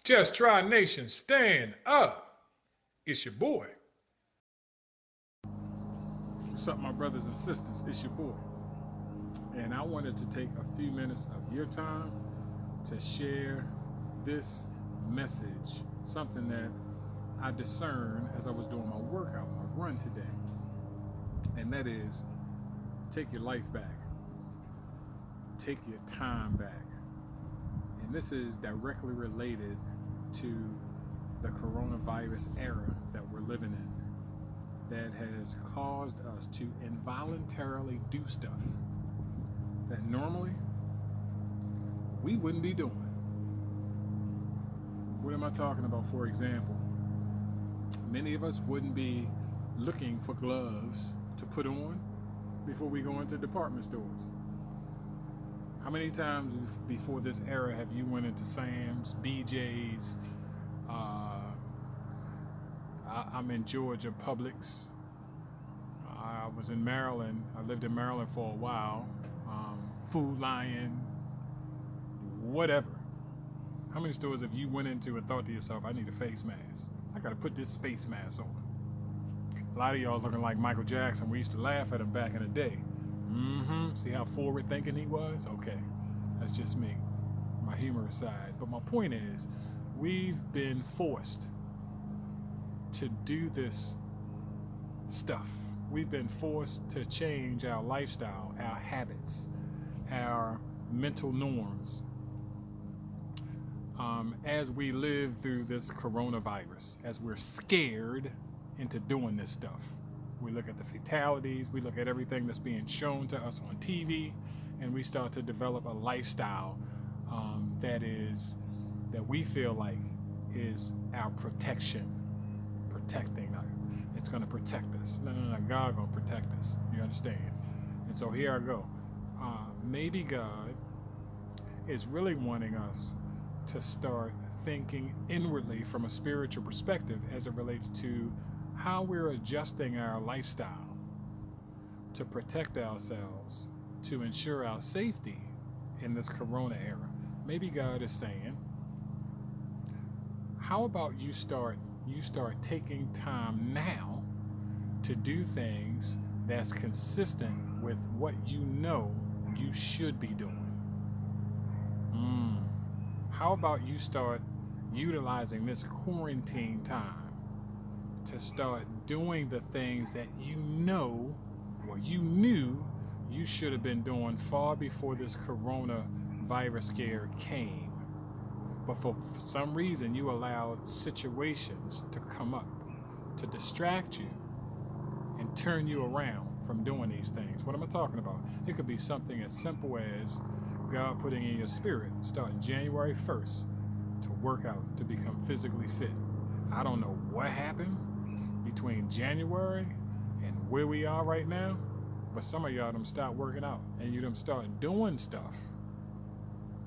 Just Try Nation, stand up. It's your boy. What's up, my brothers and sisters? It's your boy. And I wanted to take a few minutes of your time to share this message, something that I discerned as I was doing my workout, my run today. And that is, take your life back. Take your time back. And this is directly related to the coronavirus era that we're living in, that has caused us to involuntarily do stuff that normally we wouldn't be doing. What am I talking about? For example, many of us wouldn't be looking for gloves to put on before we go into department stores. How many times before this era have you went into Sam's, BJ's, I'm in Georgia, Publix. I was in Maryland. I lived in Maryland for a while. Food Lion, whatever. How many stores have you went into and thought to yourself, I need a face mask? I got to put this face mask on. A lot of y'all looking like Michael Jackson. We used to laugh at him back in the day. See how forward thinking he was? Okay, that's just me, my humorous side. But my point is, we've been forced to do this stuff. We've been forced to change our lifestyle, our habits, our mental norms as we live through this coronavirus, as we're scared into doing this stuff. We look at the fatalities, we look at everything that's being shown to us on TV, and we start to develop a lifestyle that we feel like is our protection, protecting us. It's going to protect us. No, God going to protect us. You understand? And so here I go. Maybe God is really wanting us to start thinking inwardly from a spiritual perspective as it relates to how we're adjusting our lifestyle to protect ourselves, to ensure our safety in this corona era. Maybe God is saying, how about you start taking time now to do things that's consistent with what you know you should be doing. How about you start utilizing this quarantine time to start doing the things that you know or you knew you should have been doing far before this coronavirus scare came. But for some reason, you allowed situations to come up to distract you and turn you around from doing these things. What am I talking about? It could be something as simple as God putting in your spirit, starting January 1st, to work out, to become physically fit. I don't know what happened between January and where we are right now, but some of y'all done start working out and you done start doing stuff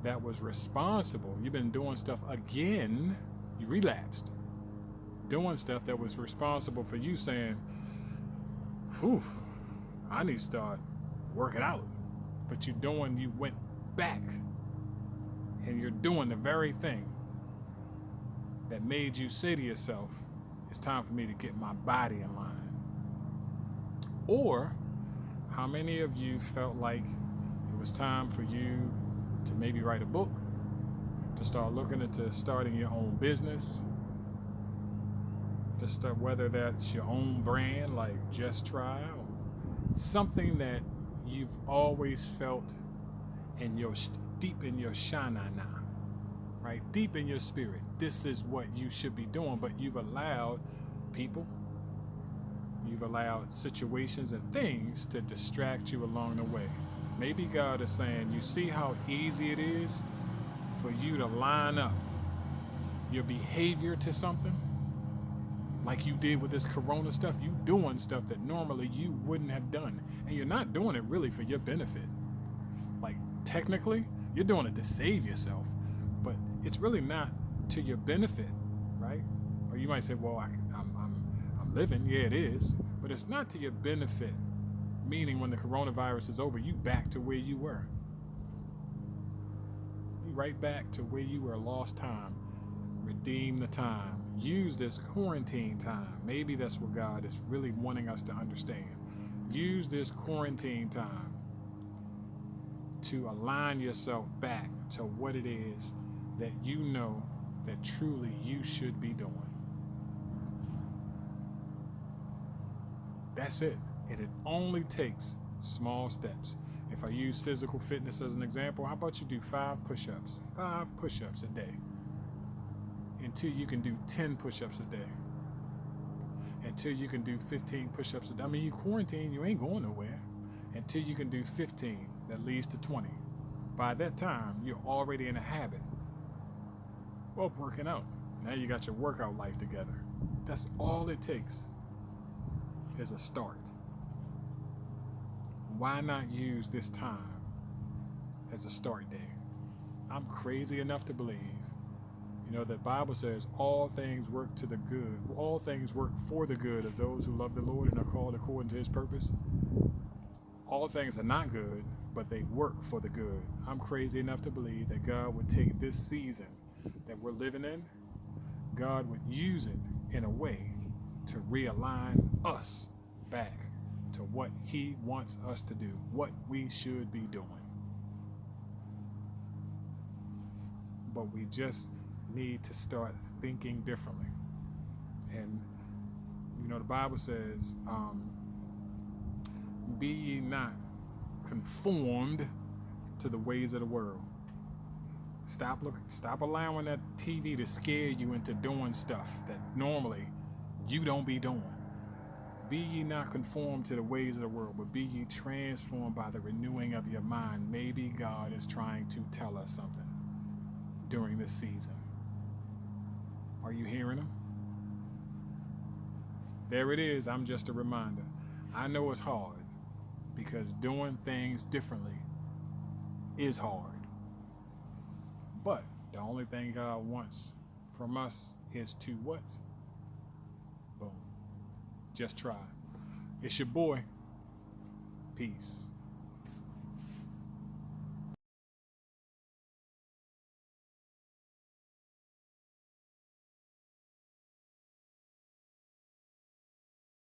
that was responsible. You've been doing stuff again. You relapsed. Doing stuff that was responsible for you saying, whew, I need to start working out. But you went back and you're doing the very thing that made you say to yourself, it's time for me to get my body in line. Or how many of you felt like it was time for you to maybe write a book, to start looking into starting your own business, to start, whether that's your own brand like Just Try, or something that you've always felt in your deep in your shanana, right? Deep in your spirit, this is what you should be doing, but you've allowed people, you've allowed situations and things to distract you along the way. Maybe God is saying, you see how easy it is for you to line up your behavior to something like you did with this corona stuff. You doing stuff that normally you wouldn't have done, and you're not doing it really for your benefit. Like technically you're doing it to save yourself, but it's really not to your benefit, right? Or you might say, well, I'm living. Yeah, it is, but it's not to your benefit. Meaning when the coronavirus is over, you back to where you were. You right back to where you were lost time, redeem the time. Use this quarantine time. Maybe that's what God is really wanting us to understand. Use this quarantine time to align yourself back to what it is that you know that truly you should be doing. That's it. And it only takes small steps. If I use physical fitness as an example, how about you do 5 push-ups? 5 push-ups a day. Until you can do 10 push-ups a day. Until you can do 15 push-ups a day. I mean, you quarantine, you ain't going nowhere. Until you can do 15, that leads to 20. By that time, you're already in a habit of working out. Now you got your workout life together. That's all it takes is a start. Why not use this time as a start day? I'm crazy enough to believe, the Bible says all things work to the good. All things work for the good of those who love the Lord and are called according to his purpose. All things are not good, but they work for the good. I'm crazy enough to believe that God would take this season that we're living in, God would use it in a way to realign us back to what he wants us to do, what we should be doing. But we just need to start thinking differently. And the Bible says, be ye not conformed to the ways of the world. Stop allowing that TV to scare you into doing stuff that normally you don't be doing. Be ye not conformed to the ways of the world, but be ye transformed by the renewing of your mind. Maybe God is trying to tell us something during this season. Are you hearing him? There it is. I'm just a reminder. I know it's hard because doing things differently is hard. But the only thing God wants from us is to what? Boom. Just try. It's your boy. Peace.